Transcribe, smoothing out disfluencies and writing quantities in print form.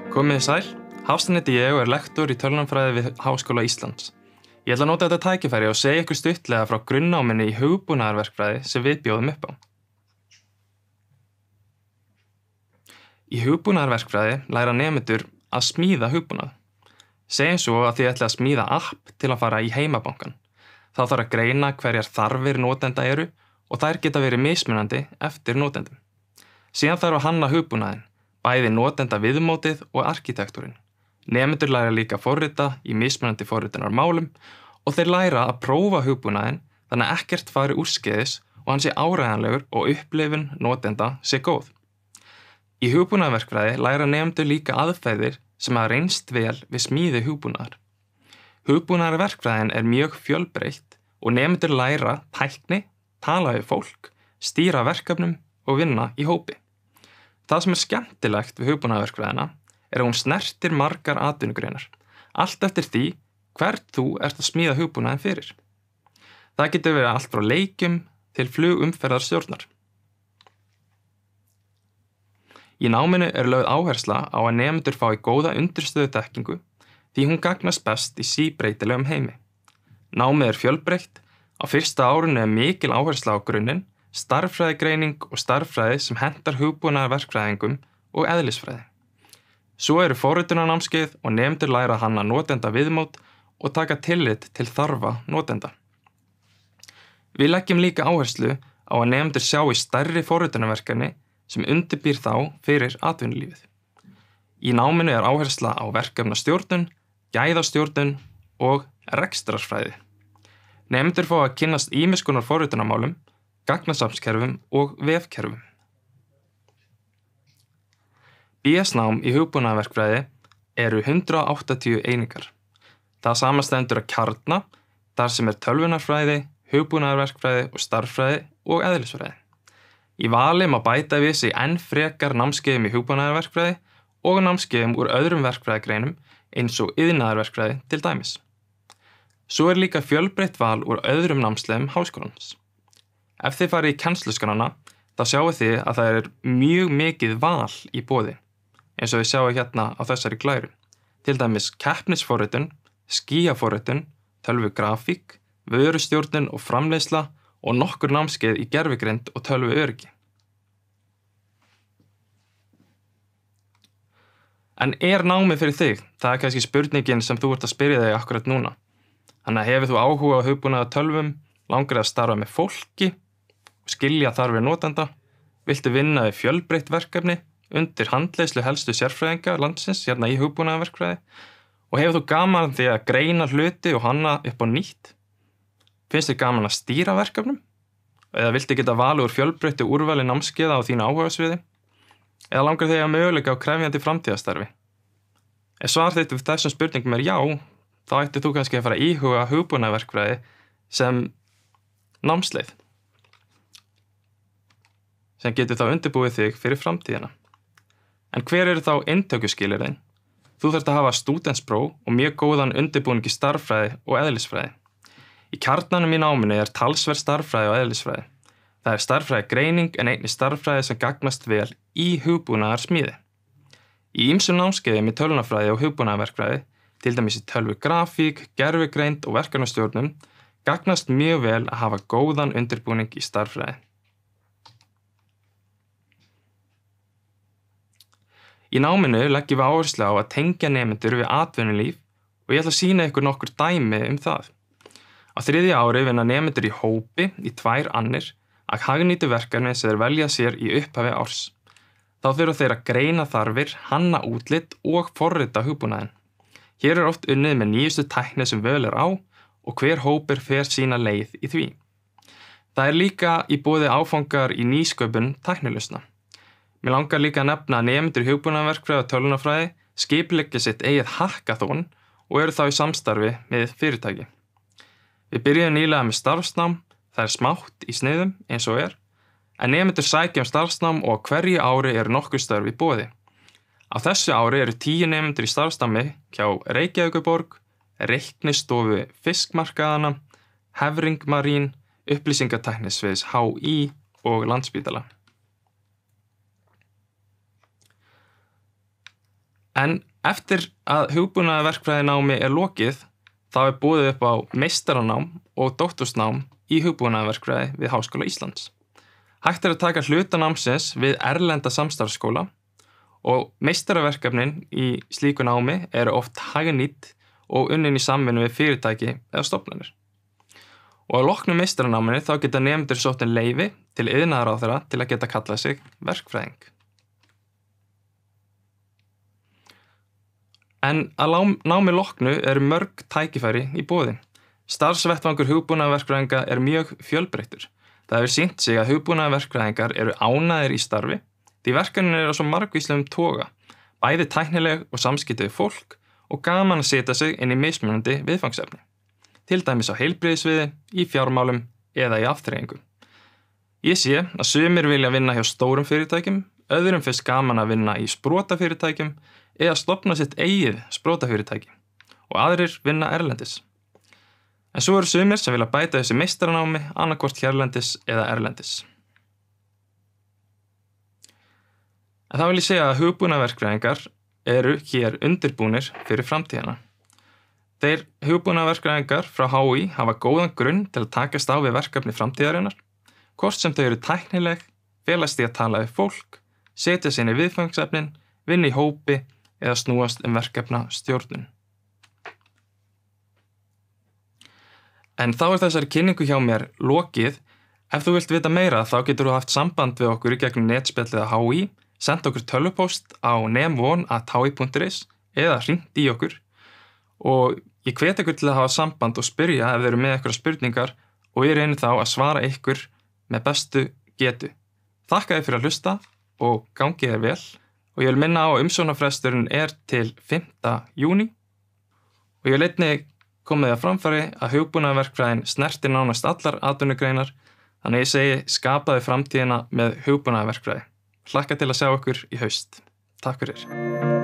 Komið sæl, Hafsteinn heiti ég og lektor í tölvunarfræði við Háskóla Íslands. Ég ætla að nota þetta tækifæri og segja ykkur stuttlega frá grunnnáminu í hugbúnaðarverkfræði sem við bjóðum upp á. Í hugbúnaðarverkfræði læra nemendur að smíða hugbúnað. Segjum svo að þið ætli að smíða app til að fara í heimabankan. Þá þarf að greina hverjar þarfir notenda eru og þær geta verið mismunandi eftir notendum. Síðan þarf að hanna hugbúnaðinn, bæði notenda viðmótið og arkitektúrin. Nemendur læra líka að forrita í mismunandi forritunarmálum og þeir læra að prófa hugbúnaðinn þannig að ekkert fari úrskeiðis og hann sé áreiðanlegur og upplifun notenda sé góð. Í hugbúnaðarverkfræði læra nemendur líka aðferðir sem hafa reynst vel við smíði hugbúnaðar. Hugbúnaðarverkfræðin er mjög fjölbreytt og nemendur læra tækni, tala við fólk, stýra verkefnum og vinna í hópi. Það sem er skemmtilegt við hugbúnaðarverkfræðina er að hún snertir margar atvinnugreinar, allt eftir því hvert þú ert að smíða hugbúnaðinn fyrir. Það getur verið allt frá leikjum til flugumferðarstjórnar. Í náminu er lögð áhersla á að nemendur fái góða undirstöðuþekkingu því hún gagnast best í síbreytilegum heimi. Námið er fjölbreytt, á fyrsta árinu er mikil áhersla á grunninn, stærðfræðigreining og stærðfræði sem hentar hugbúnaðarverkfræðingum og eðlisfræði. Svo eru forritunarnámskeið og nemendur læra að hanna notenda viðmót og taka tillit til þarfa notenda. Við leggjum líka áherslu á að nemendur sjá í stærri forritunarverkefni sem undirbýr þá fyrir atvinnulífið. Í náminu er áhersla á verkefnastjórnun, gæðastjórnun og rekstrarfræði. Nemendur fá að kynnast ýmiss konar forritunarmálum, gagnasafnskerfum og vefkerfum. BS-nám í hugbúnaðarverkfræði eru 180 einingar. Það samastendur að kjarna, þar sem er tölvunarfræði, hugbúnaðarverkfræði og stærðfræði og eðlisfræði. Í vali má bæta við sig enn frekar námskeiðum í hugbúnaðarverkfræði og námskeiðum úr öðrum verkfræðigreinum eins og iðnaðarverkfræði til dæmis. Svo er líka fjölbreytt val úr öðrum námsleiðum háskólans. Ef þið farið í kennsluskránna, þá sjáu þið að það er mjög mikið val í boði, eins og við sjáum hérna á þessari glæru. Til dæmis keppnisforritun, skýjaforritun, tölvugrafík, vörustjórnun og framleiðsla og nokkur námskeið í gervigreind og tölvuöryggi. En er námið fyrir þig? Það er kannski spurningin sem þú ert að spyrja þig akkurat núna. Þannig að hefur þú áhuga á hugbúnaði tölvum, langar að starfa með fólki, skilja þarfir notenda, viltu vinna við fjölbreytt verkefni undir handleiðslu helstu sérfræðinga landsins hérna í hugbúnaðarverkfræði og hefur þú gaman því að greina hluti og hanna upp á nýtt? Finnst þér gaman að stýra verkefnum? Eða viltu geta valið úr fjölbreyttu úrvali námskeiða á þínu áhugasviði? Eða langar þig að möguleika á krefjandi framtíðarstarfi? Ef svar þitt við þessum spurningum er já, þá ættir þú kannski að fara að íhuga hugbúnaðarverkfræði sem námsleið, sem getur þá undirbúið þig fyrir framtíðina. En hver eru þá inntökuskilyrðin? Þú þarft að hafa stúdentspróf og mjög góðan undirbúning í stærðfræði og eðlisfræði. Í kjarnanum í náminu er talsverð stærðfræði og eðlisfræði. Það er stærðfræðigreining en einnig stærðfræði sem gagnast vel í hugbúnaðarsmíði. Í ýmsum námskeiðum í tölvunarfræði og hugbúnaðarverkfræði, til dæmis í tölvugrafík, gervigreind og verkefnastjórnun, gagnast mjög vel að hafa góðan undirbúning í stærðfræði. Í náminu leggjum við áherslu á að tengja nemendur við atvinnulíf og ég ætla að sýna ykkur nokkur dæmi það. Á 3. ári vinna nemendur í hópi í 2 annir að hagnýtu verkefni sem þeir velja sér í upphafi árs. Þá þurfa þeir að greina þarfir, hanna útlit og forrita hugbúnaðinn. Hér er oft unnið með nýjustu tækni sem völ er á og hver hópur fer sína leið í því. Það er líka í boði áfangar í nýsköpun tæknilausna. Mér langar líka að nefna að nemendur í hugbúnaðarverkfræði og tölvunarfræði skipuleggja sitt eigið hackathon og eru þá í samstarfi með fyrirtæki. Við byrjuðum nýlega með starfsnám, það er smátt í sniðum eins og en nemendur sækja starfsnám og hverju ári eru nokkur störf í boði. Á þessu ári eru 10 nemendur í starfsnámi hjá Reykjavíkurborg, Reiknistofu fiskmarkaðana, Hefring Marín, upplýsingatæknisviðs HÍ og Landspítala. En eftir að hugbúnaðarverkfræðinámi lokið, þá boðið upp á meistaranám og doktorsnám í hugbúnaðarverkfræði við Háskóla Íslands. Hægt að taka hluta námsins við erlenda samstarfsskóla og meistaraverkefnin í slíku námi eru oft hagnýtt og unnin í samvinnu við fyrirtæki eða stofnanir. Og að loknu meistaranáminu þá geta nemendur sótt leyfi til iðnaðarráðherra til að geta kallað sig verkfræðing. En að námi loknu eru mörg tækifæri í boði. Starfsvettvangur hugbúnaðarverkfræðinga mjög fjölbreyttur. Það hefur sýnt sig að hugbúnaðarverkfræðingar eru ánægðir í starfi því verkefnin eru á svo margvíslegum toga, bæði tæknileg og samskipti við fólk og gaman að setja sig inn í mismunandi viðfangsefni. Til dæmis á heilbrigðissviði, í fjármálum eða í afþreyingu. Ég sé að sumir vilja vinna hjá stórum fyrirtækjum, öðrum finnst gaman að vinna í sprotafyrirtækjum eða stofna sitt eigið sprotafyrirtæki og aðrir vinna erlendis. En svo eru sumir sem vilja bæta þessi meistaranámi annaðhvort hérlendis eða erlendis. En þá vil ég segja að hugbúnaðarverkfræðingar eru hér undirbúnir fyrir framtíðina. Þeir hugbúnaðarverkfræðingar frá HÍ hafa góðan grunn til að takast á við verkefni framtíðarinnar, hvort sem þau eru tæknileg, felast í að tala við fólk, setja sig inn í viðfangsefnin, vinna í hópi eða snúast verkefna stjórnun. En þá þessari kynningu hjá mér lokið. Ef þú vilt vita meira þá getur þú haft samband við okkur í gegnum netspjallið á HÍ, senda okkur tölvupóst á nemvon@hi.is eða hringt í okkur. Og ég hvet ykkur til að hafa samband og spyrja ef þeir eru með einhverjar spurningar og ég reyni þá að svara ykkur með bestu getu. Þakka þér fyrir að hlusta og gangi þér vel. Og ég vil minna á að umsóknarfresturinn til 5. júní og ég vil einnig komið að framfæri að hugbúnaðarverkfræðin snertir nánast allar atvinnugreinar, þannig ég segi skapaði framtíðina með hugbúnaðarverkfræði. Hlakka til að sjá ykkur í haust. Takk fyrir.